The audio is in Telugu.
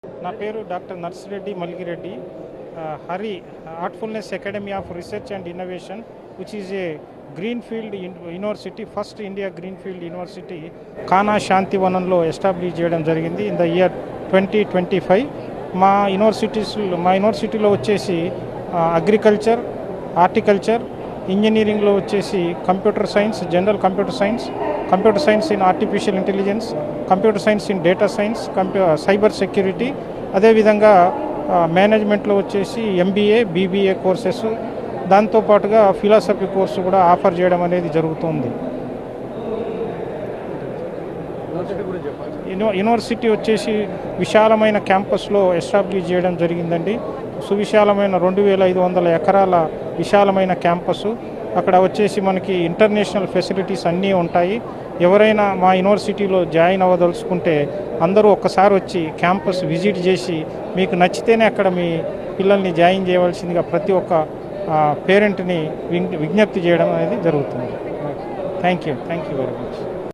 నా పేరు doctor Narsireddy Malgireddy. Hari artfulness academy of research and innovation which is a greenfield university, first India greenfield university కానా శాంతివనంలో ఎస్టాబ్లిష్ చేయడం జరిగింది ఇన్ ద ఇయర్ 2025. మా యూనివర్సిటీలో వచ్చేసి అగ్రికల్చర్, హార్టికల్చర్, ఇంజనీరింగ్లో వచ్చేసి computer science, general computer science in artificial intelligence, computer science in data science, cyber security, అదేవిధంగా మేనేజ్మెంట్లో వచ్చేసి ఎంబీఏ, బీబీఏ కోర్సెస్, దాంతోపాటుగా ఫిలాసఫీ కోర్సు కూడా ఆఫర్ చేయడం అనేది జరుగుతుంది. యూనివర్సిటీ వచ్చేసి విశాలమైన క్యాంపస్లో ఎస్టాబ్లిష్ చేయడం జరిగిందండి. సువిశాలమైన 2500 ఎకరాల విశాలమైన క్యాంపస్సు. అక్కడ వచ్చేసి మనకి ఇంటర్నేషనల్ ఫెసిలిటీస్ అన్నీ ఉంటాయి. ఎవరైనా మా యూనివర్సిటీలో జాయిన్ అవ్వదలుచుకుంటే అందరూ ఒక్కసారి వచ్చి క్యాంపస్ విజిట్ చేసి మీకు నచ్చితేనే అక్కడ మీ పిల్లల్ని జాయిన్ చేయవలసిందిగా ప్రతి ఒక్క పేరెంట్ని విజ్ఞప్తి చేయడం అనేది జరుగుతుంది. Thank you very much.